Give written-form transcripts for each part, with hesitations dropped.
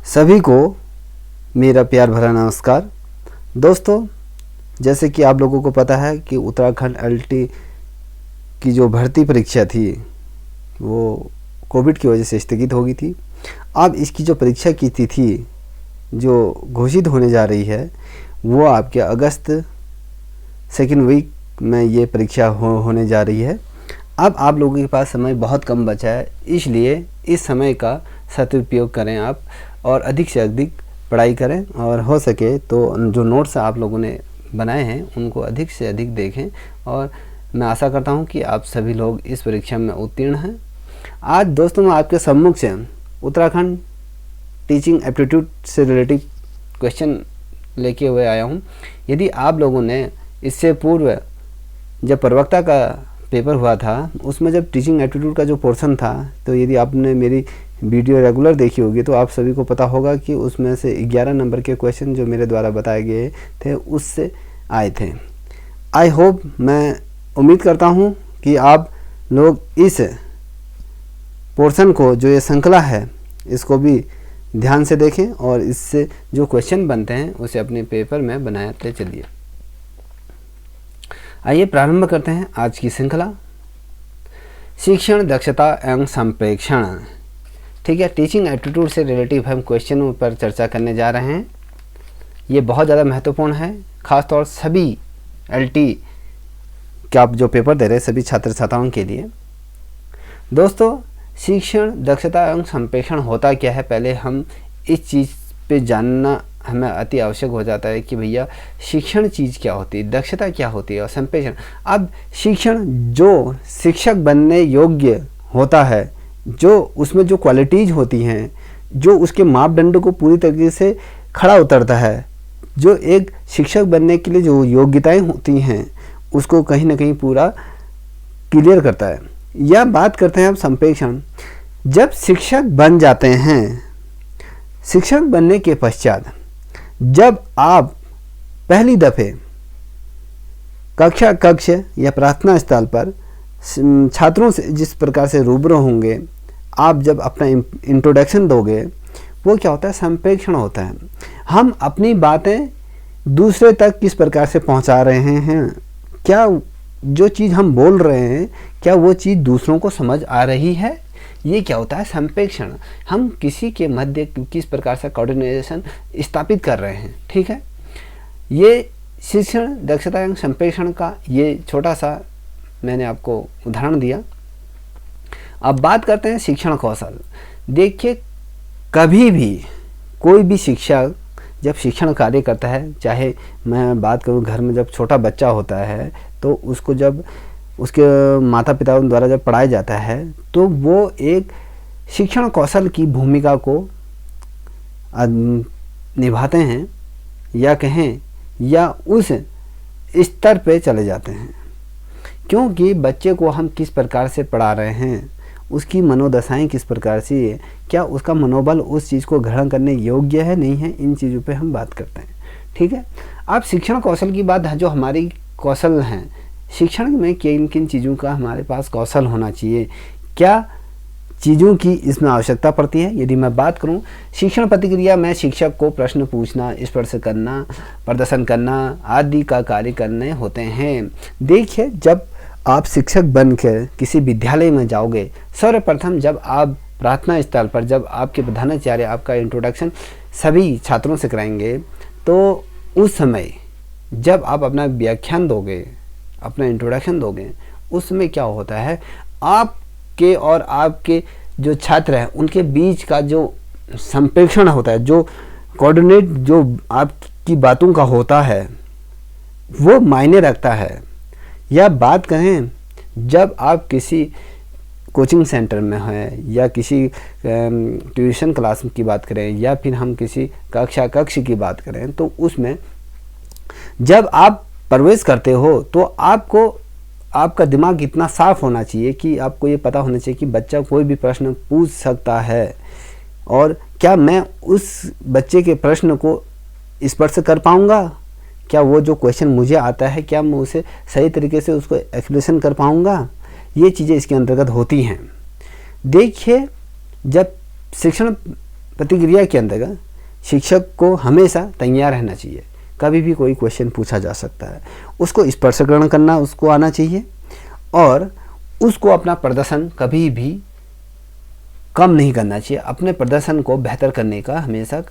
सभी को मेरा प्यार भरा नमस्कार। दोस्तों, जैसे कि आप लोगों को पता है कि उत्तराखंड एलटी की जो भर्ती परीक्षा थी वो कोविड की वजह से स्थगित हो गई थी। अब इसकी जो परीक्षा की तिथि जो घोषित होने जा रही है वो आपके अगस्त सेकेंड वीक में ये परीक्षा होने जा रही है। अब आप लोगों के पास समय बहुत कम बचा है, इसलिए इस समय का सदुपयोग करें आप और अधिक से अधिक पढ़ाई करें और हो सके तो जो नोट्स आप लोगों ने बनाए हैं उनको अधिक से अधिक देखें और मैं आशा करता हूं कि आप सभी लोग इस परीक्षा में उत्तीर्ण हैं। आज दोस्तों मैं आपके सम्मुख से उत्तराखंड टीचिंग एप्टीट्यूड से रिलेटिव क्वेश्चन लेके हुए आया हूं। यदि आप लोगों ने इससे पूर्व जब प्रवक्ता का पेपर हुआ था उसमें जब टीचिंग एप्टीट्यूड का जो पोर्शन था, तो यदि आपने मेरी वीडियो रेगुलर देखी होगी तो आप सभी को पता होगा कि उसमें से 11 नंबर के क्वेश्चन जो मेरे द्वारा बताए गए थे उससे आए थे। आई होप, मैं उम्मीद करता हूं कि आप लोग इस पोर्शन को, जो ये श्रृंखला है, इसको भी ध्यान से देखें और इससे जो क्वेश्चन बनते हैं उसे अपने पेपर में बनाते चलिए। आइए प्रारंभ करते हैं आज की श्रृंखला, शिक्षण दक्षता एवं संप्रेक्षण। ठीक है, टीचिंग एप्टीट्यूड से रिलेटिव हम क्वेश्चनों पर चर्चा करने जा रहे हैं। ये बहुत ज़्यादा महत्वपूर्ण है, खासतौर सभी एलटी का आप जो पेपर दे रहे हैं सभी छात्र छात्राओं के लिए। दोस्तों, शिक्षण दक्षता एवं संप्रेक्षण होता क्या है, पहले हम इस चीज़ पे जानना हमें अति आवश्यक हो जाता है कि भैया शिक्षण चीज़ क्या होती है, दक्षता क्या होती है और संप्रेक्षण। अब शिक्षण जो शिक्षक बनने योग्य होता है, जो उसमें जो क्वालिटीज़ होती हैं, जो उसके मापदंड को पूरी तरीके से खड़ा उतरता है, जो एक शिक्षक बनने के लिए जो योग्यताएं होती हैं उसको कहीं ना कहीं पूरा क्लियर करता है। यह बात करते हैं अब संप्रेक्षण। जब शिक्षक बन जाते हैं, शिक्षक बनने के पश्चात जब आप पहली दफ़े कक्ष या प्रार्थना स्थल पर छात्रों से जिस प्रकार से रूबरू होंगे, आप जब अपना इंट्रोडक्शन दोगे, वो क्या होता है, संप्रेक्षण होता है। हम अपनी बातें दूसरे तक किस प्रकार से पहुंचा रहे हैं, क्या जो चीज़ हम बोल रहे हैं क्या वो चीज़ दूसरों को समझ आ रही है, ये क्या होता है, संप्रेक्षण। हम किसी के मध्य किस प्रकार से कोऑर्डिनेशन स्थापित कर रहे हैं। ठीक है, ये शिक्षण दक्षता एवं संप्रेक्षण का ये छोटा सा मैंने आपको उदाहरण दिया। अब बात करते हैं शिक्षण कौशल। देखिए, कभी भी कोई भी शिक्षक जब शिक्षण कार्य करता है, चाहे मैं बात करूं घर में जब छोटा बच्चा होता है तो उसको जब उसके माता पिता द्वारा जब पढ़ाया जाता है तो वो एक शिक्षण कौशल की भूमिका को निभाते हैं या कहें या उस स्तर पे चले जाते हैं, क्योंकि बच्चे को हम किस प्रकार से पढ़ा रहे हैं, उसकी मनोदशाएं किस प्रकार से है, क्या उसका मनोबल उस चीज़ को ग्रहण करने योग्य है नहीं है, इन चीज़ों पे हम बात करते हैं। ठीक है, अब शिक्षण कौशल की बात है, जो हमारी कौशल हैं, शिक्षण में किन किन चीज़ों का हमारे पास कौशल होना चाहिए, क्या चीज़ों की इसमें आवश्यकता पड़ती है। यदि मैं बात करूं, शिक्षण प्रतिक्रिया में शिक्षक को प्रश्न पूछना, स्पर्श करना, प्रदर्शन करना आदि का कार्य करने होते हैं। देखिए, जब आप शिक्षक बनकर किसी विद्यालय में जाओगे, सर्वप्रथम जब आप प्रार्थना स्थल पर जब आपके प्रधानाचार्य आपका इंट्रोडक्शन सभी छात्रों से कराएंगे, तो उस समय जब आप अपना व्याख्यान दोगे, अपना इंट्रोडक्शन दोगे, उस समय क्या होता है, आपके और आपके जो छात्र हैं उनके बीच का जो संप्रेक्षण होता है, जो कोऑर्डिनेट जो आपकी बातों का होता है, वो मायने रखता है। या बात करें जब आप किसी कोचिंग सेंटर में हैं या किसी ट्यूशन क्लास की बात करें या फिर हम किसी कक्ष की बात करें, तो उसमें जब आप प्रवेश करते हो तो आपको आपका दिमाग इतना साफ होना चाहिए कि आपको ये पता होना चाहिए कि बच्चा कोई भी प्रश्न पूछ सकता है और क्या मैं उस बच्चे के प्रश्न को स्पर्श कर पाऊँगा, क्या वो जो क्वेश्चन मुझे आता है क्या मैं उसे सही तरीके से उसको एक्सप्लेनेशन कर पाऊँगा, ये चीज़ें इसके अंतर्गत होती हैं। देखिए, जब शिक्षण प्रतिक्रिया के अंतर्गत शिक्षक को हमेशा तैयार रहना चाहिए। कभी भी कोई क्वेश्चन पूछा जा सकता है, उसको स्पष्टीकरण करना उसको आना चाहिए और उसको अपना प्रदर्शन कभी भी कम नहीं करना चाहिए। अपने प्रदर्शन को बेहतर करने का हमेशा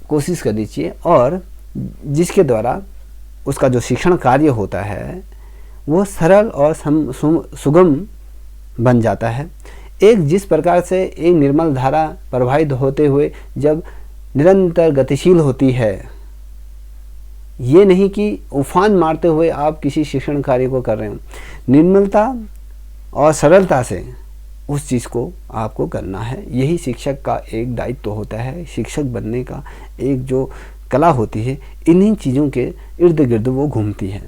कोशिश करनी चाहिए और जिसके द्वारा उसका जो शिक्षण कार्य होता है वो सरल और सुगम बन जाता है। एक जिस प्रकार से एक निर्मल धारा प्रवाहित होते हुए जब निरंतर गतिशील होती है, ये नहीं कि उफान मारते हुए आप किसी शिक्षण कार्य को कर रहे हो, निर्मलता और सरलता से उस चीज़ को आपको करना है। यही शिक्षक का एक दायित्व होता है। शिक्षक बनने का एक जो कला होती है, इन्हीं चीज़ों के इर्द गिर्द वो घूमती है।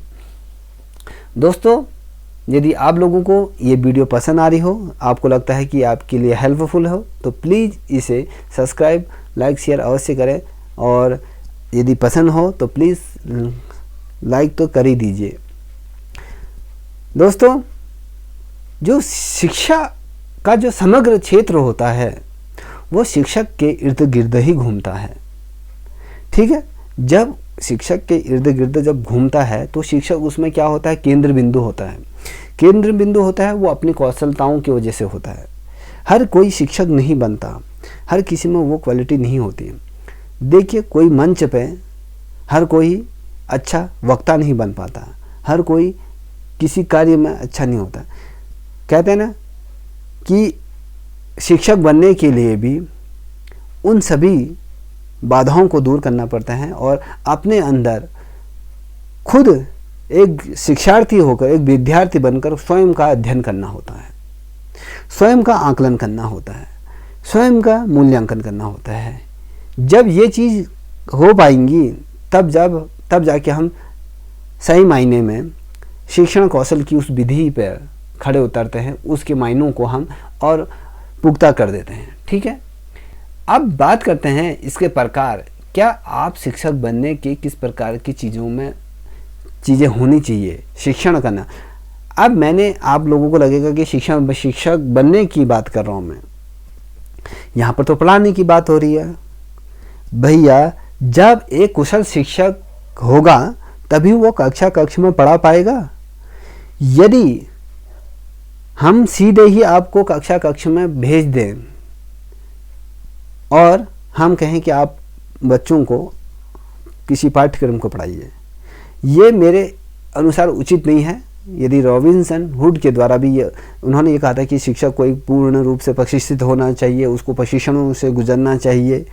दोस्तों, यदि आप लोगों को ये वीडियो पसंद आ रही हो, आपको लगता है कि आपके लिए हेल्पफुल हो, तो प्लीज़ इसे सब्सक्राइब, लाइक, शेयर अवश्य करें और यदि पसंद हो तो प्लीज़ लाइक तो कर ही दीजिए। दोस्तों, जो शिक्षा का जो समग्र क्षेत्र होता है वो शिक्षक के इर्द गिर्द ही घूमता है। ठीक है, जब शिक्षक के इर्द गिर्द जब घूमता है तो शिक्षक उसमें क्या होता है, केंद्र बिंदु होता है। केंद्र बिंदु होता है वो अपनी कौशलताओं की वजह से होता है। हर कोई शिक्षक नहीं बनता, हर किसी में वो क्वालिटी नहीं होती है। देखिए, कोई मंच पे हर कोई अच्छा वक्ता नहीं बन पाता, हर कोई किसी कार्य में अच्छा नहीं होता। कहते हैं ना कि शिक्षक बनने के लिए भी उन सभी बाधाओं को दूर करना पड़ता है और अपने अंदर खुद एक शिक्षार्थी होकर, एक विद्यार्थी बनकर स्वयं का अध्ययन करना होता है, स्वयं का आकलन करना होता है, स्वयं का मूल्यांकन करना होता है। जब ये चीज़ हो पाएंगी तब जाके हम सही मायने में शिक्षण कौशल की उस विधि पर खड़े उतरते हैं, उसके मायनों को हम और पुख्ता कर देते हैं। ठीक है, अब बात करते हैं इसके प्रकार। क्या आप शिक्षक बनने के किस प्रकार की चीज़ें होनी चाहिए शिक्षण करना। अब मैंने आप लोगों को लगेगा कि शिक्षक बनने की बात कर रहा हूँ मैं, यहाँ पर तो पढ़ाने की बात हो रही है। भैया, जब एक कुशल शिक्षक होगा तभी वो कक्ष में पढ़ा पाएगा। यदि हम सीधे ही आपको कक्ष में भेज दें और हम कहें कि आप बच्चों को किसी पाठ्यक्रम को पढ़ाइए, ये मेरे अनुसार उचित नहीं है। यदि रॉबिन्सन हुड के द्वारा भी उन्होंने ये कहा था कि शिक्षक को एक पूर्ण रूप से प्रशिक्षित होना चाहिए, उसको प्रशिक्षणों से गुजरना चाहिए,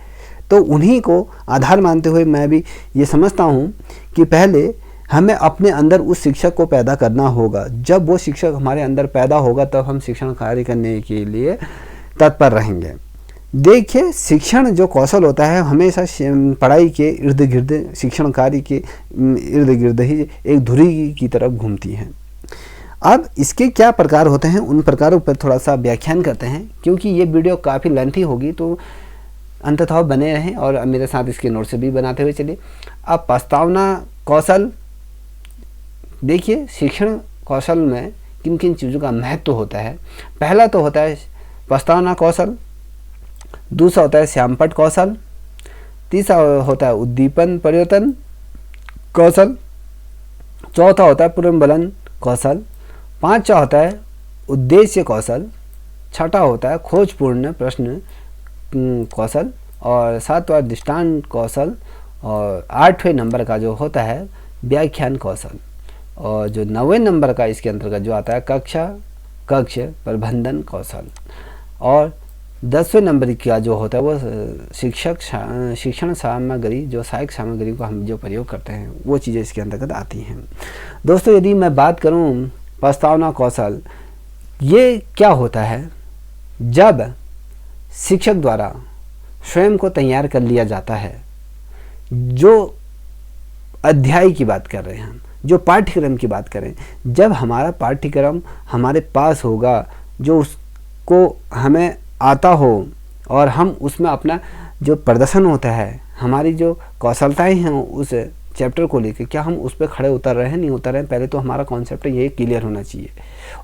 तो उन्हीं को आधार मानते हुए मैं भी ये समझता हूँ कि पहले हमें अपने अंदर उस शिक्षक को पैदा करना होगा। जब वो शिक्षक हमारे अंदर पैदा होगा तब हम शिक्षण कार्य करने के लिए तत्पर रहेंगे। देखिए, शिक्षण जो कौशल होता है हमेशा पढ़ाई के इर्द गिर्द, शिक्षण कार्य के इर्द गिर्द ही एक धुरी की तरफ घूमती है। अब इसके क्या प्रकार होते हैं, उन प्रकारों पर थोड़ा सा व्याख्यान करते हैं, क्योंकि ये वीडियो काफ़ी लेंथी होगी, तो अंततः बने रहें और मेरे साथ इसके नोट्स भी बनाते हुए चलिए। अब प्रस्तावना कौशल। देखिए, शिक्षण कौशल में किन किन चीज़ों का महत्व होता है। पहला तो होता है प्रस्तावना कौशल, दूसरा होता है श्यामपट्ट कौशल, तीसरा होता है उद्दीपन परिवर्तन कौशल, चौथा होता है पुनर्बलन कौशल, पांचवा होता है उद्देश्य कौशल, छठा होता है खोजपूर्ण प्रश्न कौशल और सातवां दृष्टांत कौशल और 8वें नंबर का जो होता है व्याख्यान कौशल और जो 9वें नंबर का इसके अंतर्गत जो आता है कक्ष प्रबंधन कौशल और 10वें नंबर का जो होता है वो शिक्षण सामग्री, जो सहायक सामग्री को हम जो प्रयोग करते हैं वो चीज़ें इसके अंतर्गत आती हैं। दोस्तों, यदि मैं बात करूं प्रस्तावना कौशल, ये क्या होता है, जब शिक्षक द्वारा स्वयं को तैयार कर लिया जाता है, जो अध्याय की बात कर रहे हैं हम, जो पाठ्यक्रम की बात करें, जब हमारा पाठ्यक्रम हमारे पास होगा, जो उसको हमें आता हो और हम उसमें अपना जो प्रदर्शन होता है, हमारी जो कौशलताएं हैं उस चैप्टर को लेकर, क्या हम उस पर खड़े उतर रहे हैं, नहीं उतर रहे हैं, पहले तो हमारा कॉन्सेप्ट ये क्लियर होना चाहिए।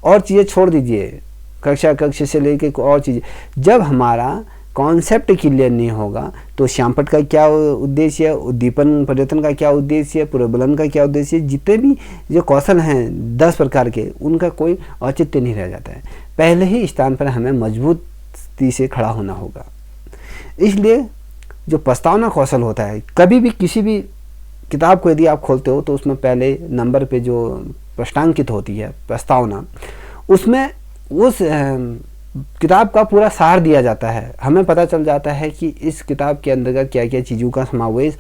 और चीज़ें छोड़ दीजिए, कक्ष से लेकर और चीज़ें, जब हमारा कॉन्सेप्ट क्लियर नहीं होगा तो श्यामपट्ट का क्या उद्देश्य है, उद्दीपन परिवर्तन का क्या उद्देश्य है, पुनर्बलन का क्या उद्देश्य है, जितने भी जो कौशल हैं 10 प्रकार के, उनका कोई औचित्य नहीं रह जाता है। पहले ही स्थान पर हमें मजबूती से खड़ा होना होगा। इसलिए जो प्रस्तावना कौशल होता है, कभी भी किसी भी किताब को यदि आप खोलते हो तो उसमें पहले नंबर पे जो प्रश्नांकित होती है प्रस्तावना, उसमें उस किताब का पूरा सार दिया जाता है। हमें पता चल जाता है कि इस किताब के अंतर्गत क्या क्या चीज़ों का समावेश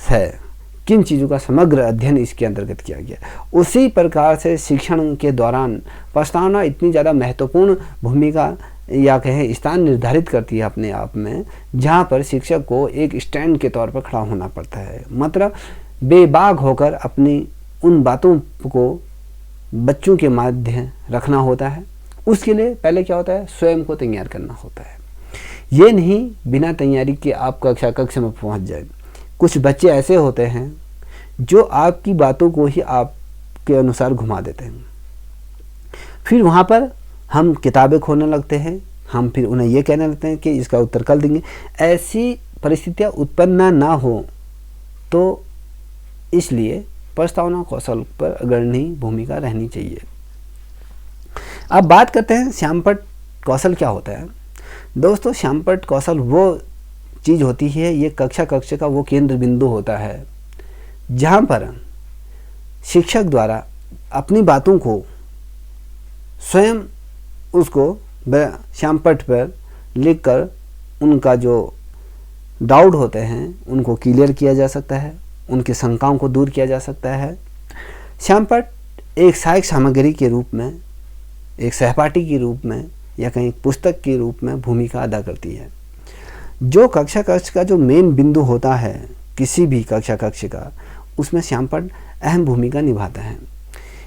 है, किन चीज़ों का समग्र अध्ययन इसके अंतर्गत किया गया। उसी प्रकार से शिक्षण के दौरान प्रस्तावना इतनी ज़्यादा महत्वपूर्ण भूमिका या कहें स्थान निर्धारित करती है अपने आप में, जहाँ पर शिक्षक को एक स्टैंड के तौर पर खड़ा होना पड़ता है। मतलब बेबाक होकर अपनी उन बातों को बच्चों के माध्य रखना होता है। उसके लिए पहले क्या होता है, स्वयं को तैयार करना होता है। ये नहीं बिना तैयारी के आप कक्षा में पहुंच जाए। कुछ बच्चे ऐसे होते हैं जो आपकी बातों को ही आपके अनुसार घुमा देते हैं। फिर वहाँ पर हम किताबें खोलने लगते हैं, हम फिर उन्हें ये कहने लगते हैं कि इसका उत्तर कल देंगे। ऐसी परिस्थितियाँ उत्पन्न ना हो, तो इसलिए प्रस्तावना कौशल पर अग्रणी भूमिका रहनी चाहिए। अब बात करते हैं श्यामपट्ट कौशल क्या होता है। दोस्तों, श्यामपट्ट कौशल वो चीज़ होती है, ये कक्षा का वो केंद्र बिंदु होता है जहाँ पर शिक्षक द्वारा अपनी बातों को स्वयं उसको श्यामपट्ट पर लिखकर उनका जो डाउट होते हैं उनको क्लियर किया जा सकता है, उनकी शंकाओं को दूर किया जा सकता है। श्यामपट्ट एक सहायक सामग्री के रूप में, एक सहपाठी के रूप में या कहीं पुस्तक के रूप में भूमिका अदा करती है। जो कक्षा का जो मेन बिंदु होता है किसी भी कक्षा का, उसमें श्यामपट्ट अहम भूमिका निभाता है।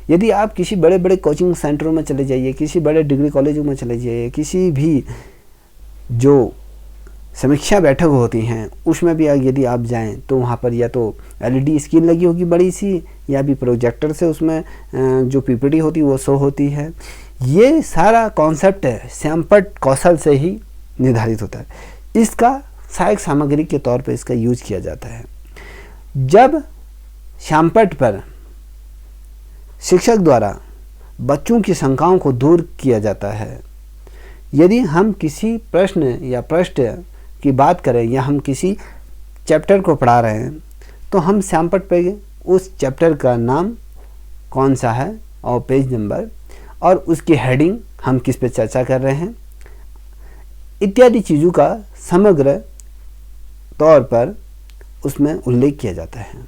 यदि आप किसी बड़े बड़े कोचिंग सेंटरों में चले जाइए, किसी बड़े डिग्री कॉलेजों में चले जाइए, किसी भी जो समीक्षा बैठक होती हैं उसमें भी यदि आप जाएं तो वहाँ पर या तो LED स्क्रीन लगी होगी बड़ी सी, या भी प्रोजेक्टर से उसमें जो PPT होती है वो शो होती है। ये सारा कॉन्सेप्ट है श्यामपट्ट कौशल से ही निर्धारित होता है। इसका सहायक सामग्री के तौर पर इसका यूज किया जाता है। जब श्यामपट्ट पर शिक्षक द्वारा बच्चों की शंकाओं को दूर किया जाता है, यदि हम किसी प्रश्न या पृष्ठ की बात करें या हम किसी चैप्टर को पढ़ा रहे हैं तो हम श्यामपट्ट पे उस चैप्टर का नाम कौन सा है और पेज नंबर और उसकी हेडिंग, हम किस पे चर्चा कर रहे हैं, इत्यादि चीज़ों का समग्र तौर पर उसमें उल्लेख किया जाता है,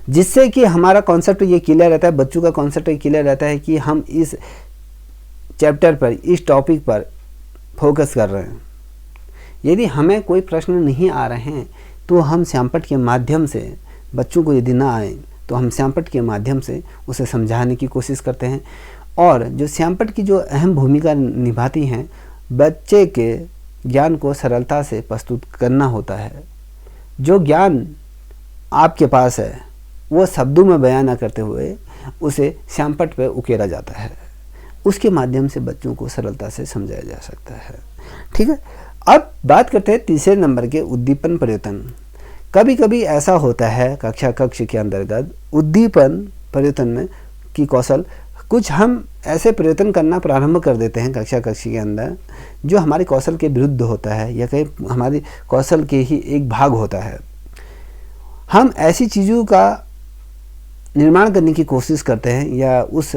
जिससे कि हमारा कॉन्सेप्ट ये क्लियर रहता है, बच्चों का कॉन्सेप्ट ये क्लियर रहता है कि हम इस चैप्टर पर, इस टॉपिक पर फोकस कर रहे हैं। यदि हमें कोई प्रश्न नहीं आ रहे हैं तो हम श्यामपट्ट के माध्यम से, बच्चों को यदि ना आए तो हम श्यामपट्ट के माध्यम से उसे समझाने की कोशिश करते हैं। और जो श्यामपट्ट की जो अहम भूमिका निभाती हैं, बच्चे के ज्ञान को सरलता से प्रस्तुत करना होता है। जो ज्ञान आपके पास है वो शब्दों में बयान न करते हुए उसे श्यामपट्ट पर उकेरा जाता है, उसके माध्यम से बच्चों को सरलता से समझाया जा सकता है। ठीक है, अब बात करते हैं तीसरे नंबर के उद्दीपन परिवर्तन। कभी कभी ऐसा होता है कक्षा के अंतर्गत उद्दीपन परिवर्तन में की कौशल, कुछ हम ऐसे परिवर्तन करना प्रारंभ कर देते हैं कक्षा के अंदर जो हमारे कौशल के विरुद्ध होता है या कहीं हमारे कौशल के ही एक भाग होता है। हम ऐसी चीज़ों का निर्माण करने की कोशिश करते हैं या उस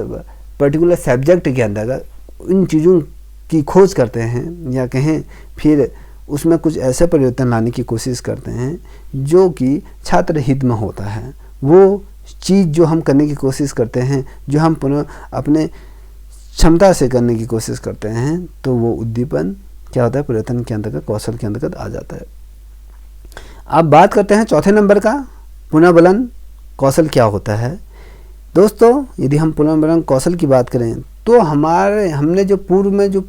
पर्टिकुलर सब्जेक्ट के अंतर्गत इन चीज़ों की खोज करते हैं या कहें फिर उसमें कुछ ऐसे परिवर्तन लाने की कोशिश करते हैं जो कि छात्र हित में होता है। वो चीज़ जो हम करने की कोशिश करते हैं, जो हम पुनः अपने क्षमता से करने की कोशिश करते हैं, तो वो उद्दीपन क्या होता है, परिवर्तन के अंतर्गत, कौशल के अंतर्गत आ जाता है। अब बात करते हैं चौथे नंबर का, पुनर्बलन कौशल क्या होता है। दोस्तों, यदि हम पुनर्बलन कौशल की बात करें तो हमने जो पूर्व में जो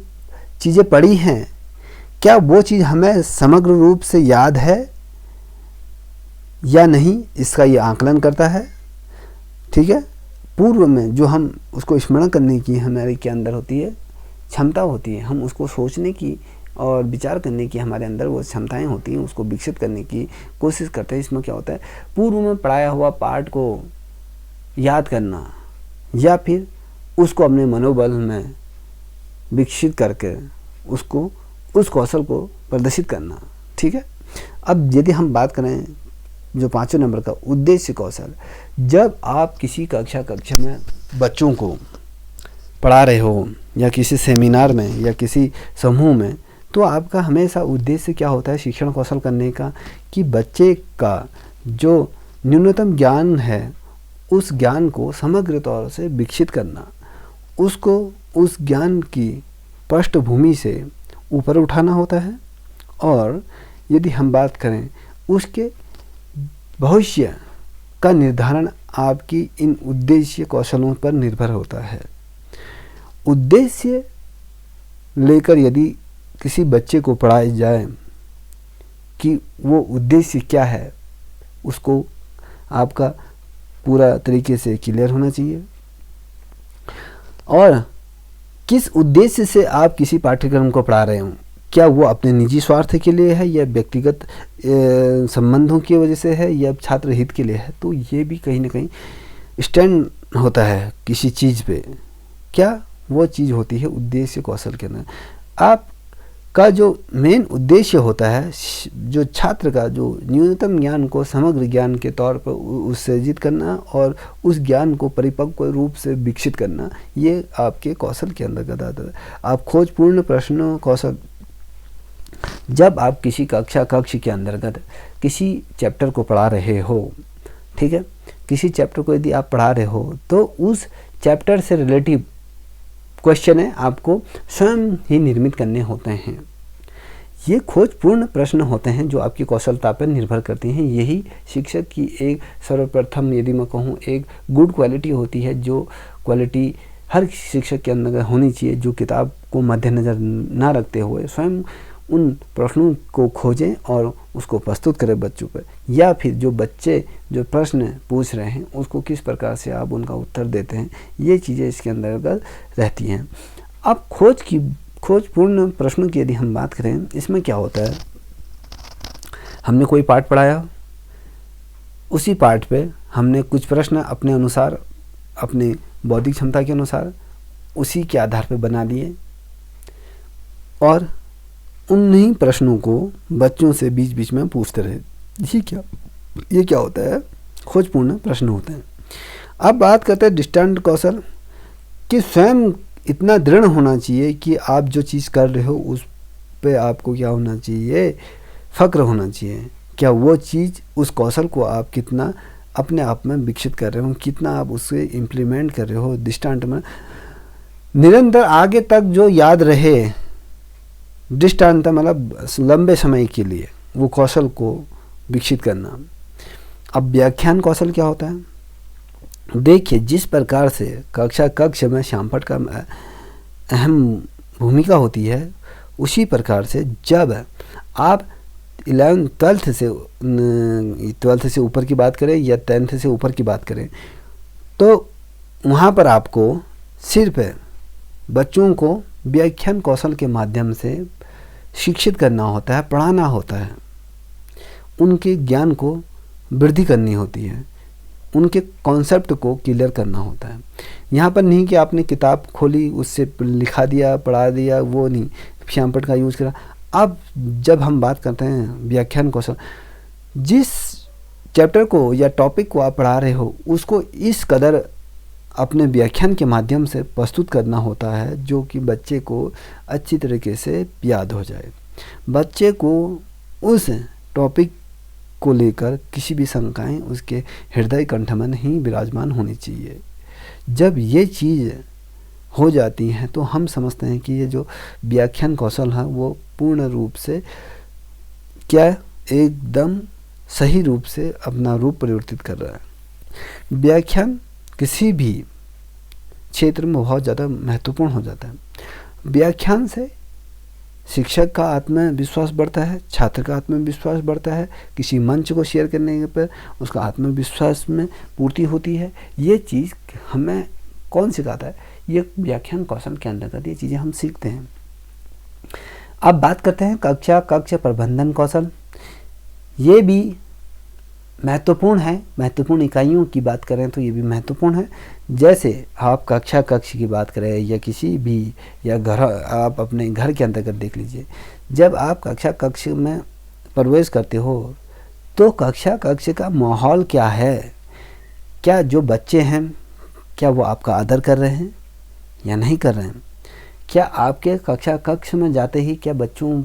चीज़ें पढ़ी हैं, क्या वो चीज़ हमें समग्र रूप से याद है या नहीं, इसका ये आकलन करता है। ठीक है, पूर्व में जो हम उसको स्मरण करने की हमारे के अंदर होती है क्षमता होती है, हम उसको सोचने की और विचार करने की हमारे अंदर वो क्षमताएं होती हैं, उसको विकसित करने की कोशिश करते हैं। इसमें क्या होता है, पूर्व में पढ़ाया हुआ पाठ को याद करना या फिर उसको अपने मनोबल में विकसित करके उसको उस कौशल को प्रदर्शित करना। ठीक है। अब यदि हम बात करें जो 5वें नंबर का उद्देश्य कौशल, जब आप किसी कक्षा में बच्चों को पढ़ा रहे हो या किसी सेमिनार में या किसी समूह में, तो आपका हमेशा उद्देश्य क्या होता है शिक्षण कौशल करने का, कि बच्चे का जो न्यूनतम ज्ञान है उस ज्ञान को समग्र तौर से विकसित करना, उसको उस ज्ञान की पृष्ठभूमि से ऊपर उठाना होता है। और यदि हम बात करें उसके भविष्य का निर्धारण आपकी इन उद्देश्य कौशलों पर निर्भर होता है। उद्देश्य लेकर यदि किसी बच्चे को पढ़ाया जाए कि वो उद्देश्य क्या है, उसको आपका पूरा तरीके से क्लियर होना चाहिए। और किस उद्देश्य से आप किसी पाठ्यक्रम को पढ़ा रहे हो, क्या वो अपने निजी स्वार्थ के लिए है या व्यक्तिगत संबंधों की वजह से है या छात्र हित के लिए है, तो ये भी कहीं ना कहीं स्टैंड होता है किसी चीज़ पे। क्या वो चीज़ होती है उद्देश्य कौशल के अंदर। आपका जो मेन उद्देश्य होता है, जो छात्र का जो न्यूनतम ज्ञान को समग्र ज्ञान के तौर पर उत्सर्जित करना और उस ज्ञान को परिपक्व रूप से विकसित करना, ये आपके कौशल के अंतर्गत आता है। आप खोजपूर्ण प्रश्नों कौशल, जब आप किसी कक्ष के अंतर्गत किसी चैप्टर को पढ़ा रहे हो, ठीक है, किसी चैप्टर को यदि आप पढ़ा रहे हो तो उस चैप्टर से रिलेटिव क्वेश्चन है आपको स्वयं ही निर्मित करने होते हैं। ये खोजपूर्ण प्रश्न होते हैं जो आपकी कौशलता पर निर्भर करते हैं। यही शिक्षक की एक सर्वप्रथम यदि मैं कहूँ एक गुड क्वालिटी होती है, जो क्वालिटी हर शिक्षक के अंदर होनी चाहिए, जो किताब को मद्देनज़र ना रखते हुए स्वयं उन प्रश्नों को खोजें और उसको प्रस्तुत करें बच्चों पर, या फिर जो बच्चे जो प्रश्न पूछ रहे हैं उसको किस प्रकार से आप उनका उत्तर देते हैं, ये चीज़ें इसके अंतर्गत रहती हैं। अब खोजपूर्ण प्रश्नों की यदि हम बात करें, इसमें क्या होता है, हमने कोई पाठ पढ़ाया, उसी पाठ पे हमने कुछ प्रश्न अपने अनुसार, अपने बौद्धिक क्षमता के अनुसार उसी के आधार पर बना लिए और उन्हीं प्रश्नों को बच्चों से बीच बीच में पूछते रहे। ये क्या होता है, खोजपूर्ण प्रश्न होते हैं। अब बात करते हैं दृष्टांत कौशल, कि स्वयं इतना दृढ़ होना चाहिए कि आप जो चीज़ कर रहे हो उस पे आपको क्या होना चाहिए, फ़क्र होना चाहिए। क्या वो चीज़, उस कौशल को आप कितना अपने आप में विकसित कर रहे हो, कितना आप उसे इम्प्लीमेंट कर रहे हो दृष्टांत में, निरंतर आगे तक जो याद रहे दृष्टांत, मतलब लंबे समय के लिए वो कौशल को विकसित करना। अब व्याख्यान कौशल क्या होता है, देखिए जिस प्रकार से कक्ष में श्यामपट्ट का अहम भूमिका होती है, उसी प्रकार से जब आप 12th से ऊपर की बात करें या 10th से ऊपर की बात करें, तो वहाँ पर आपको सिर्फ बच्चों को व्याख्यान कौशल के माध्यम से शिक्षित करना होता है, पढ़ाना होता है, उनके ज्ञान को वृद्धि करनी होती है, उनके कॉन्सेप्ट को क्लियर करना होता है। यहाँ पर नहीं कि आपने किताब खोली उससे लिखा दिया पढ़ा दिया, वो नहीं, श्यामपट्ट का यूज़ करा। अब जब हम बात करते हैं व्याख्यान कौशल, जिस चैप्टर को या टॉपिक को आप पढ़ा रहे हो उसको इस कदर अपने व्याख्यान के माध्यम से प्रस्तुत करना होता है जो कि बच्चे को अच्छी तरीके से याद हो जाए। बच्चे को उस टॉपिक को लेकर किसी भी शंकाएं उसके हृदय कंठ में नहीं विराजमान होनी चाहिए। जब ये चीज़ हो जाती हैं तो हम समझते हैं कि ये जो व्याख्यान कौशल है वो पूर्ण रूप से क्या एकदम सही रूप से अपना रूप परिवर्तित कर रहा है। व्याख्यान किसी भी क्षेत्र में बहुत ज़्यादा महत्वपूर्ण हो जाता है। व्याख्यान से शिक्षक का आत्मविश्वास बढ़ता है, छात्र का आत्मविश्वास बढ़ता है, किसी मंच को शेयर करने पर उसका आत्मविश्वास में पूर्ति होती है। ये चीज़ हमें कौन सिखाता है, ये व्याख्यान कौशल के अंतर्गत ये चीज़ें हम सीखते हैं। अब बात करते हैं कक्ष प्रबंधन कौशल। ये भी महत्वपूर्ण है, महत्वपूर्ण इकाइयों की बात करें तो ये भी महत्वपूर्ण है। जैसे आप कक्ष की बात करें या किसी भी, या घर, आप अपने घर के अंतर्गत देख लीजिए, जब आप कक्ष में प्रवेश करते हो तो कक्ष का माहौल क्या है, क्या जो बच्चे हैं क्या वो आपका आदर कर रहे हैं या नहीं कर रहे हैं, क्या आपके कक्ष में जाते ही क्या बच्चों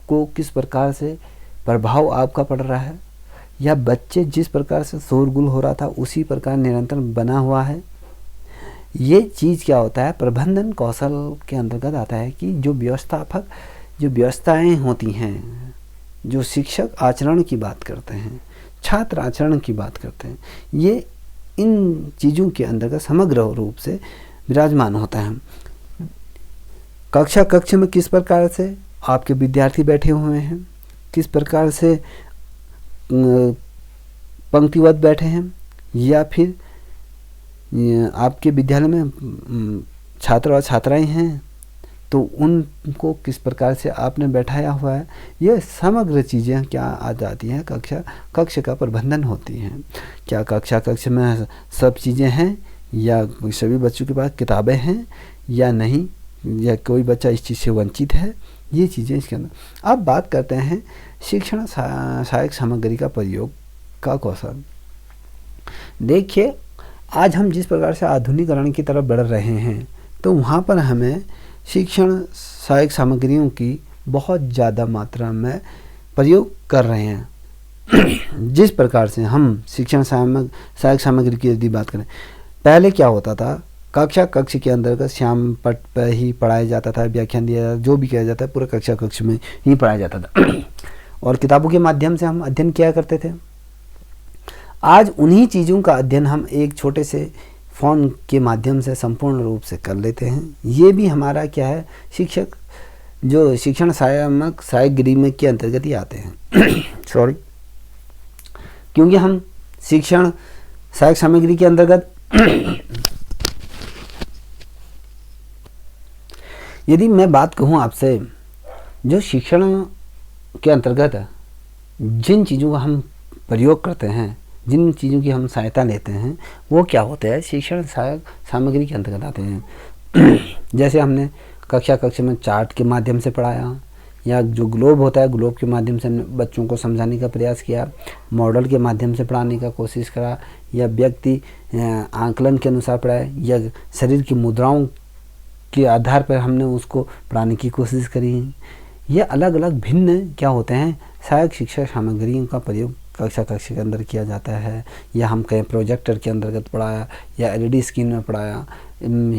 को किस प्रकार से प्रभाव आपका पड़ रहा है, या बच्चे जिस प्रकार से शोरगुल हो रहा था उसी प्रकार निरंतर बना हुआ है। ये चीज़ क्या होता है, प्रबंधन कौशल के अंतर्गत आता है कि जो व्यवस्थापक, जो व्यवस्थाएं होती हैं, जो शिक्षक आचरण की बात करते हैं, छात्र आचरण की बात करते हैं, ये इन चीज़ों के अंतर्गत समग्र रूप से विराजमान होता है। कक्ष में किस प्रकार से आपके विद्यार्थी बैठे हुए हैं, किस प्रकार से पंक्तिबद्ध बैठे हैं, या फिर आपके विद्यालय में छात्र और छात्राएं हैं तो उनको किस प्रकार से आपने बैठाया हुआ है, ये समग्र चीज़ें क्या आ जाती हैं, कक्ष का प्रबंधन होती हैं। क्या कक्ष में सब चीज़ें हैं, या सभी बच्चों के पास किताबें हैं या नहीं, या कोई बच्चा इस चीज़ से वंचित है, ये चीज़ें इसके अंदर। अब बात करते हैं शिक्षण सहायक सामग्री का प्रयोग का कौशल। देखिए, आज हम जिस प्रकार से आधुनिकीकरण की तरफ बढ़ रहे हैं तो वहाँ पर हमें शिक्षण सहायक सामग्रियों की बहुत ज़्यादा मात्रा में प्रयोग कर रहे हैं। जिस प्रकार से हम शिक्षण सहायक सामग्री की यदि बात करें, पहले क्या होता था, कक्ष के अंतर्गत श्याम पट पर ही पढ़ाया जाता था, व्याख्यान दिया जाता, जो भी किया जाता है पूरा कक्ष में ही पढ़ाया जाता था और किताबों के माध्यम से हम अध्ययन किया करते थे। आज उन्हीं चीज़ों का अध्ययन हम एक छोटे से फ़ोन के माध्यम से संपूर्ण रूप से कर लेते हैं। ये भी हमारा क्या है, शिक्षक जो शिक्षण सामग्री में के अंतर्गत ही आते हैं सॉरी, क्योंकि हम शिक्षण सहायक सामग्री के अंतर्गत यदि मैं बात कहूँ आपसे, जो शिक्षण के अंतर्गत जिन चीज़ों का हम प्रयोग करते हैं, जिन चीज़ों की हम सहायता लेते हैं, वो क्या होते हैं, शिक्षण सहायक सामग्री के अंतर्गत आते हैं। जैसे हमने कक्ष में चार्ट के माध्यम से पढ़ाया, या जो ग्लोब होता है ग्लोब के माध्यम से बच्चों को समझाने का प्रयास किया, मॉडल के माध्यम से पढ़ाने का कोशिश करा, या व्यक्ति आंकलन के अनुसार पढ़ाया, या शरीर की मुद्राओं के आधार पर हमने उसको पढ़ाने की कोशिश करी। ये अलग अलग भिन्न क्या होते हैं, सहायक शिक्षा सामग्रियों का प्रयोग कक्ष के अंदर किया जाता है। या हम कहें प्रोजेक्टर के अंतर्गत पढ़ाया, या एलईडी स्क्रीन में पढ़ाया,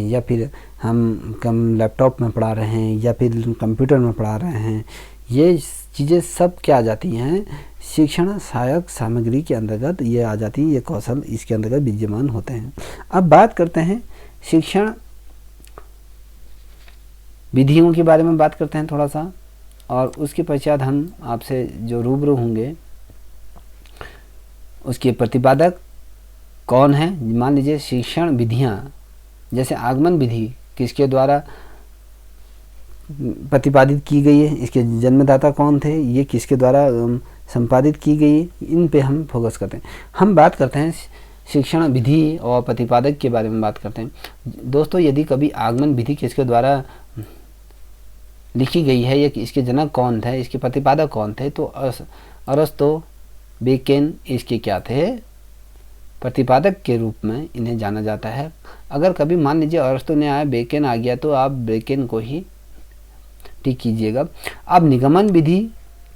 या फिर हम लैपटॉप में पढ़ा रहे हैं, या फिर कंप्यूटर में पढ़ा रहे हैं। ये चीज़ें सब क्या आ जाती हैं, शिक्षण सहायक सामग्री के अंतर्गत ये आ जाती है, ये कौशल इसके अंतर्गत विद्यमान होते हैं। अब बात करते हैं शिक्षण विधियों के बारे में बात करते हैं थोड़ा सा, और उसके पश्चात हम आपसे जो रूबरू होंगे उसके प्रतिपादक कौन है। मान लीजिए शिक्षण विधियाँ, जैसे आगमन विधि किसके द्वारा प्रतिपादित की गई है, इसके जन्मदाता कौन थे, ये किसके द्वारा संपादित की गई, इन पे हम फोकस करते हैं। हम बात करते हैं शिक्षण विधि और प्रतिपादक के बारे में बात करते हैं। दोस्तों, यदि कभी आगमन विधि किसके द्वारा लिखी गई है, या इसके जनक कौन थे, इसके प्रतिपादक कौन थे, तो अरस्तु, बेकेन इसके क्या थे, प्रतिपादक के रूप में इन्हें जाना जाता है। अगर कभी मान लीजिए अरस्तु ने आया, बेकेन आ गया, तो आप बेकेन को ही टिक कीजिएगा। अब निगमन विधि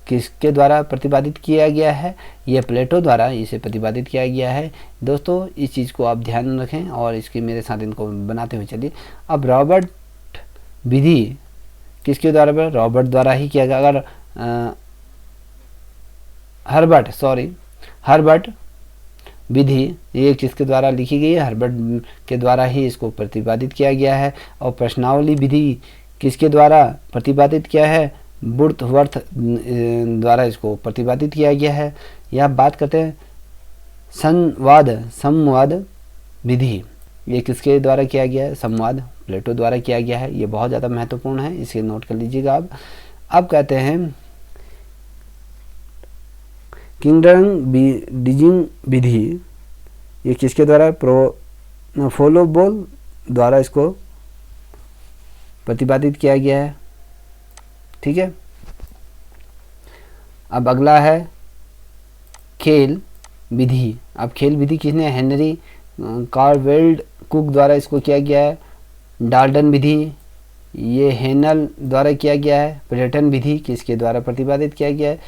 किसके द्वारा प्रतिपादित किया गया है, यह प्लेटो द्वारा इसे प्रतिपादित किया गया है। दोस्तों, इस चीज़ को आप ध्यान रखें और इसके मेरे साथ इनको बनाते हुए चलिए। अब रॉबर्ट विधि किसके द्वारा, रॉबर्ट द्वारा ही किया गया। अगर हर्बर्ट विधि ये किसके द्वारा लिखी गई है, हर्बर्ट के द्वारा ही इसको प्रतिपादित किया गया है। और प्रश्नावली विधि किसके द्वारा प्रतिपादित किया है, वुड्सवर्थ द्वारा इसको प्रतिपादित किया गया है। यह बात करते हैं संवाद विधि। ये किसके द्वारा किया गया है? संवाद प्लेटो द्वारा किया गया है। ये बहुत ज़्यादा महत्वपूर्ण है, इसे नोट कर लीजिएगा आप। अब कहते हैं किंगडम विधि, ये किसके द्वारा? फोलोबोल द्वारा इसको प्रतिपादित किया गया है। ठीक है। अब अगला है खेल विधि। अब खेल विधि किसने? हेनरी कार्वेल्ड कुक द्वारा इसको किया गया है। डाल्टन विधि ये हेनल द्वारा किया गया है। प्लेटन विधि किसके द्वारा प्रतिपादित किया गया है?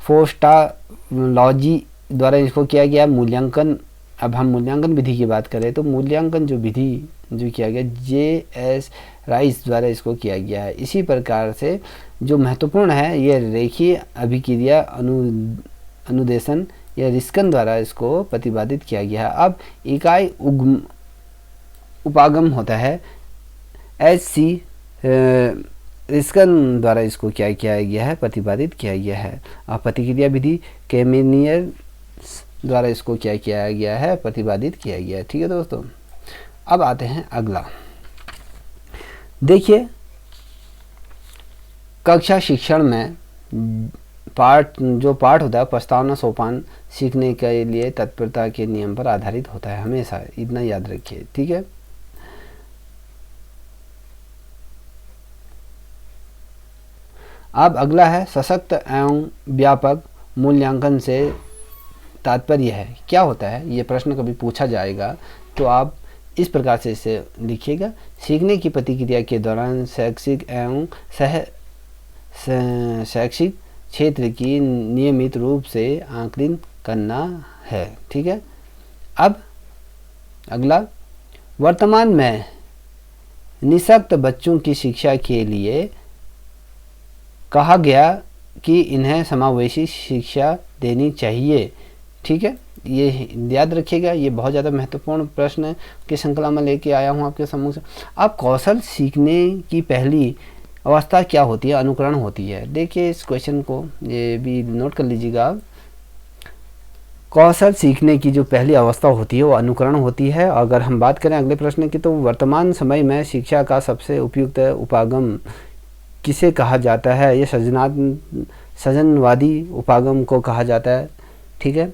फोस्टालॉजी द्वारा इसको किया गया। मूल्यांकन, अब हम मूल्यांकन विधि की बात करें तो मूल्यांकन जो विधि जो किया गया J.S. राइस द्वारा इसको किया गया है। इसी प्रकार से जो महत्वपूर्ण है ये रेखीय अभिक्रिया अनुदेशन या रिस्कन द्वारा इसको प्रतिपादित किया गया है। अब इकाई उपागम होता है H.C. रिस्कन द्वारा इसको क्या किया गया है? प्रतिपादित किया गया है। अब प्रतिक्रिया विधि केमिनियर द्वारा इसको क्या किया गया है? प्रतिपादित किया गया है। ठीक है दोस्तों। अब आते हैं अगला। देखिए कक्षा शिक्षण में पाठ होता है प्रस्तावना सोपान सीखने के लिए तत्परता के नियम पर आधारित होता है हमेशा, इतना याद रखिए। ठीक है। अब अगला है सशक्त एवं व्यापक मूल्यांकन से तात्पर्य है। क्या होता है? ये प्रश्न कभी पूछा जाएगा तो आप इस प्रकार से इसे लिखिएगा। सीखने की प्रतिक्रिया के दौरान शैक्षिक एवं शैक्षिक क्षेत्र की नियमित रूप से आकलन करना है। ठीक है। अब अगला, वर्तमान में निःशक्त बच्चों की शिक्षा के लिए कहा गया कि इन्हें समावेशी शिक्षा देनी चाहिए। ठीक है, ये याद रखिएगा, ये बहुत ज़्यादा महत्वपूर्ण प्रश्न की श्रृंखला में लेके आया हूँ आपके सम्मुख से। अब कौशल सीखने की पहली अवस्था क्या होती है? अनुकरण होती है। देखिए इस क्वेश्चन को ये भी नोट कर लीजिएगा आप। कौशल सीखने की जो पहली अवस्था होती है वो अनुकरण होती है। अगर हम बात करें अगले प्रश्न की तो वर्तमान समय में शिक्षा का सबसे उपयुक्त उपागम किसे कहा जाता है? ये सृजनवादी उपागम को कहा जाता है। ठीक है,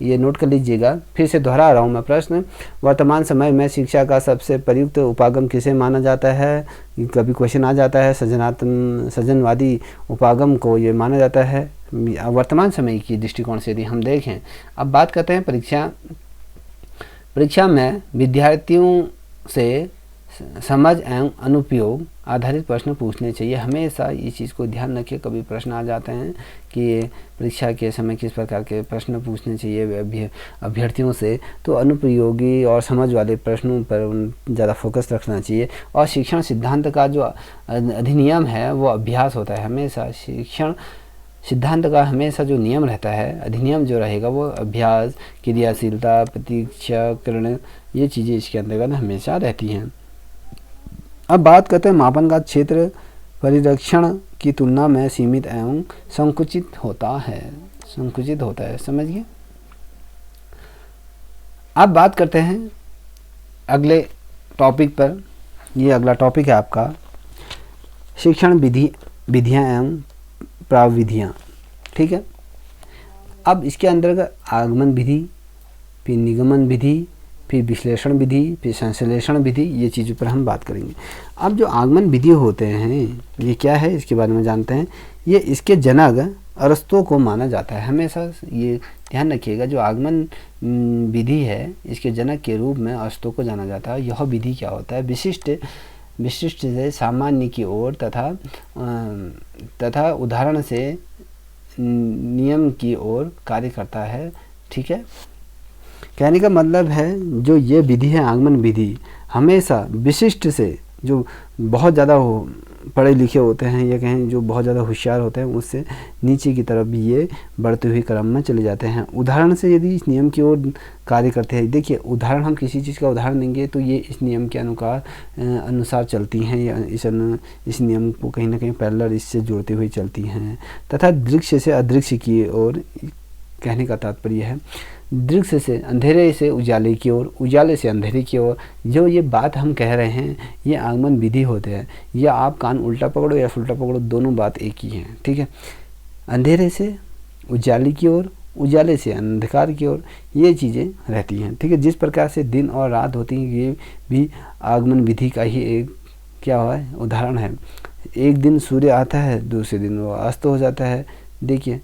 ये नोट कर लीजिएगा। फिर से दोहरा रहा हूँ मैं प्रश्न, वर्तमान समय में शिक्षा का सबसे प्रयुक्त उपागम किसे माना जाता है? कभी क्वेश्चन आ जाता है, सृजनवादी उपागम को ये माना जाता है वर्तमान समय की दृष्टिकोण से। यदि हम देखें, अब बात करते हैं परीक्षा में विद्यार्थियों से समझ एवं अनुपयोग आधारित प्रश्न पूछने चाहिए। हमेशा इस चीज़ को ध्यान रखिए, कभी प्रश्न आ जाते हैं कि परीक्षा के समय किस प्रकार के प्रश्न पूछने चाहिए अभ्यर्थियों से, तो अनुपयोगी और समझ वाले प्रश्नों पर ज़्यादा फोकस रखना चाहिए। और शिक्षण सिद्धांत का जो अधिनियम है वो अभ्यास होता है। हमेशा शिक्षण सिद्धांत का हमेशा जो नियम रहता है, अधिनियम जो रहेगा वो अभ्यास, क्रियाशीलता, प्रतीक्षाकरण, ये चीज़ें इसके अंतर्गत हमेशा रहती हैं। अब बात करते हैं मापन का क्षेत्र परिरक्षण की तुलना में सीमित एवं संकुचित होता है, समझिए। अब बात करते हैं अगले टॉपिक पर। ये अगला टॉपिक है आपका शिक्षण विधियां एवं प्राविधियां। ठीक है, अब इसके अंतर्गत आगमन विधि, फिर निगमन विधि, फिर विश्लेषण विधि, फिर संश्लेषण विधि, ये चीज़ों पर हम बात करेंगे। अब जो आगमन विधि होते हैं ये क्या है, इसके बारे में जानते हैं। ये इसके जनक अरस्तु को माना जाता है। हमेशा ये ध्यान रखिएगा, जो आगमन विधि है इसके जनक के रूप में अरस्तु को जाना जाता है। यह विधि क्या होता है? विशिष्ट से सामान्य की ओर तथा उदाहरण से नियम की ओर कार्य करता है। ठीक है, कहने का मतलब है जो ये विधि है आगमन विधि, हमेशा विशिष्ट से जो बहुत ज़्यादा पढ़े लिखे होते हैं या कहें जो बहुत ज़्यादा होशियार होते हैं उससे नीचे की तरफ भी ये बढ़ते हुए क्रम में चले जाते हैं। उदाहरण से यदि इस नियम की ओर कार्य करते हैं, देखिए उदाहरण, हम किसी चीज़ का उदाहरण देंगे तो ये इस नियम के अनुसार चलती हैं या इस नियम को कहीं ना कहीं पैरेलल इससे जुड़ते हुए चलती हैं, तथा दृश्य से अदृश्य की ओर कहने का तात्पर्य है दृश्य से अंधेरे से उजाले की ओर, उजाले से अंधेरे की ओर। जो ये बात हम कह रहे हैं ये आगमन विधि होते हैं। या आप कान उल्टा पकड़ो या उल्टा पकड़ो, दोनों बात एक ही है, ठीक है। अंधेरे से उजाले की ओर, उजाले से अंधकार की ओर, ये चीज़ें रहती हैं, ठीक है। जिस प्रकार से दिन और रात होती हैं ये भी आगमन विधि का ही एक क्या है उदाहरण है। एक दिन सूर्य आता है, दूसरे दिन वो अस्त हो जाता है। देखिए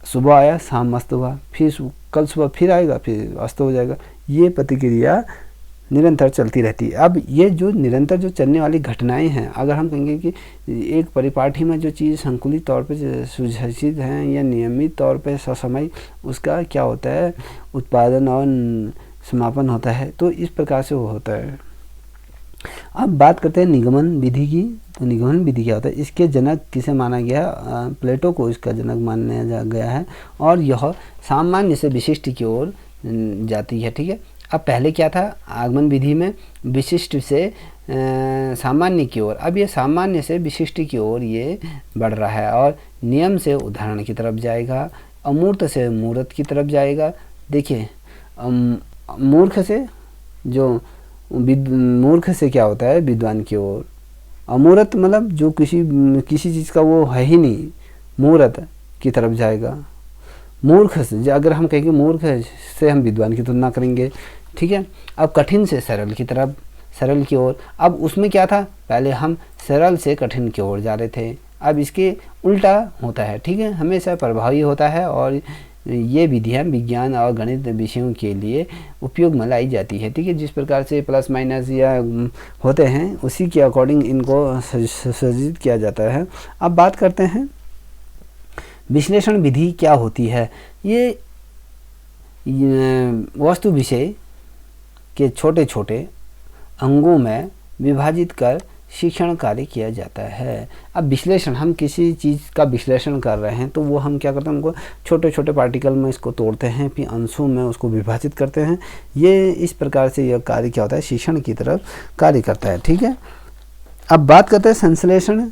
सुबह आया, शाम अस्त हुआ, फिर कल सुबह फिर आएगा, फिर अस्त हो जाएगा। ये प्रतिक्रिया निरंतर चलती रहती है। अब ये जो निरंतर जो चलने वाली घटनाएं हैं, अगर हम कहेंगे कि एक परिपाठी में जो चीज़ संकुलित तौर पे सुनिश्चित हैं या नियमित तौर पे ससमय उसका क्या होता है उत्पादन और समापन होता है, तो इस प्रकार से वो होता है। अब बात करते हैं निगमन विधि की। तो निगमन विधि क्या होता है, इसके जनक किसे माना गया, प्लेटो को इसका जनक माना गया है और यह सामान्य से विशिष्ट की ओर जाती है, ठीक है। अब पहले क्या था, आगमन विधि में विशिष्ट से सामान्य की ओर, अब ये सामान्य से विशिष्ट की ओर ये बढ़ रहा है और नियम से उदाहरण की तरफ जाएगा, अमूर्त से मूर्त की तरफ जाएगा। देखिए मूर्ख से जो मूर्ख से क्या होता है विद्वान की ओर, अमूर्त मतलब जो किसी चीज़ का वो है ही नहीं, मूर्त की तरफ जाएगा। मूर्ख से अगर हम कहेंगे मूर्ख से हम विद्वान की तुलना करेंगे, ठीक है। अब कठिन से सरल की तरफ, सरल की ओर। अब उसमें क्या था, पहले हम सरल से कठिन की ओर जा रहे थे, अब इसके उल्टा होता है, ठीक है। हमेशा प्रभावी होता है और ये विधियाँ विज्ञान और गणित विषयों के लिए उपयोग में लाई जाती है, ठीक है। जिस प्रकार से प्लस माइनस या होते हैं उसी के अकॉर्डिंग इनको सज्जित किया जाता है। अब बात करते हैं विश्लेषण विधि क्या होती है। ये वस्तु विषय के छोटे छोटे अंगों में विभाजित कर शिक्षण कार्य किया जाता है। अब विश्लेषण, हम किसी चीज़ का विश्लेषण कर रहे हैं तो वो हम क्या करते हैं, उनको छोटे छोटे पार्टिकल में इसको तोड़ते हैं, फिर अंशों में उसको विभाजित करते हैं। ये इस प्रकार से यह कार्य क्या होता है, शिक्षण की तरफ कार्य करता है, ठीक है। अब बात करते हैं संश्लेषण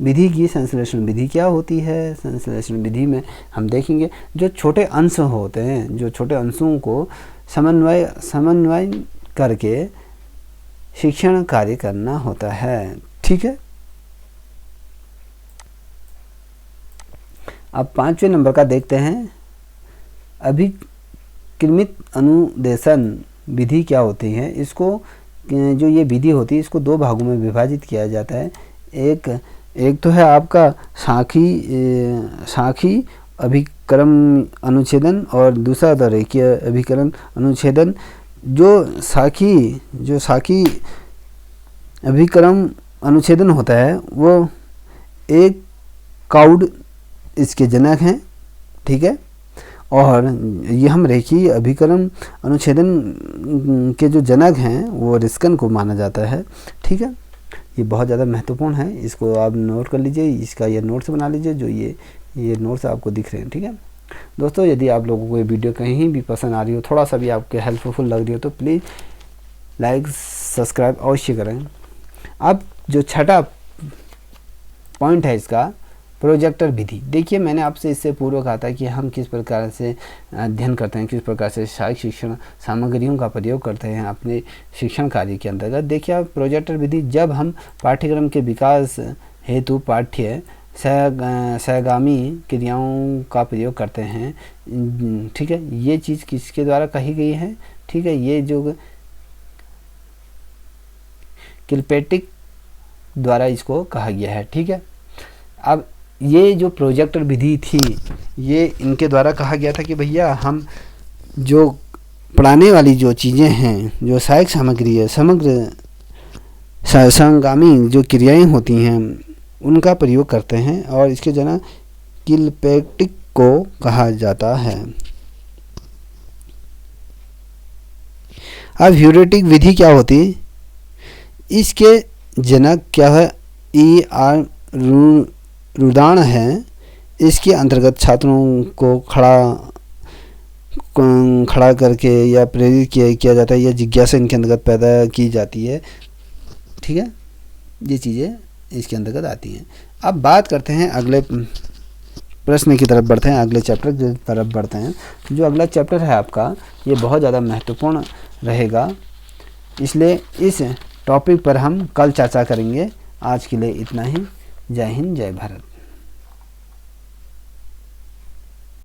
विधि की। संश्लेषण विधि क्या होती है, संश्लेषण विधि में हम देखेंगे जो छोटे अंश होते हैं, जो छोटे अंशों को समन्वय करके शिक्षण कार्य करना होता है, ठीक है। अब 5वें नंबर का देखते हैं अभिक्रमित अनुदेशन विधि क्या होती है। इसको जो ये विधि होती है इसको दो भागों में विभाजित किया जाता है। एक तो है आपका साखी अभिक्रम अनुच्छेदन और दूसरा था रेखीय अभिकरण अनुच्छेदन। जो साखी अभिक्रम अनुच्छेदन होता है वो एक काउड इसके जनक हैं, ठीक है। और ये हम रेखीय अभिक्रम अनुच्छेदन के जो जनक हैं वो रिस्कन को माना जाता है, ठीक है। ये बहुत ज़्यादा महत्वपूर्ण है, इसको आप नोट कर लीजिए, इसका ये नोट्स बना लीजिए, जो ये नोट्स आपको दिख रहे हैं, ठीक है। दोस्तों यदि आप लोगों को ये वीडियो कहीं भी पसंद आ रही हो, थोड़ा सा भी आपके हेल्पफुल लग रही हो तो प्लीज़ लाइक सब्सक्राइब अवश्य करें। अब जो छठा पॉइंट है इसका प्रोजेक्टर विधि। देखिए मैंने आपसे इससे पूर्व कहा था कि हम किस प्रकार से अध्ययन करते हैं, किस प्रकार से सहायक शिक्षण सामग्रियों का प्रयोग करते हैं अपने शिक्षण कार्य के अंतर्गत। देखिए आप प्रोजेक्टर विधि, जब हम पाठ्यक्रम के विकास हेतु पाठ्य सहगामी क्रियाओं का प्रयोग करते हैं, ठीक है। ये चीज़ किसके द्वारा कही गई है, ठीक है, ये जो किलपेटिक द्वारा इसको कहा गया है, ठीक है। अब ये जो प्रोजेक्टर विधि थी ये इनके द्वारा कहा गया था कि भैया हम जो पढ़ाने वाली जो चीज़ें हैं, जो सहायक सामग्री है, समग्र सहगामी जो क्रियाएं होती हैं उनका प्रयोग करते हैं और इसके जना किलपेटिक को कहा जाता है। अब ह्यूरिस्टिक विधि क्या होती, इसके जनक क्या है, E.R. रुदान है। इसके अंतर्गत छात्रों को खड़ा करके या प्रेरित किया जाता है या जिज्ञासा इनके अंतर्गत पैदा की जाती है, ठीक है। ये चीज़ें इसके अंतर्गत आती हैं। अब बात करते हैं अगले प्रश्न की तरफ बढ़ते हैं, अगले चैप्टर की तरफ बढ़ते हैं। जो अगला चैप्टर है आपका, ये बहुत ज़्यादा महत्वपूर्ण रहेगा, इसलिए इस टॉपिक पर हम कल चर्चा करेंगे। आज के लिए इतना ही। जय हिंद, जय भारत।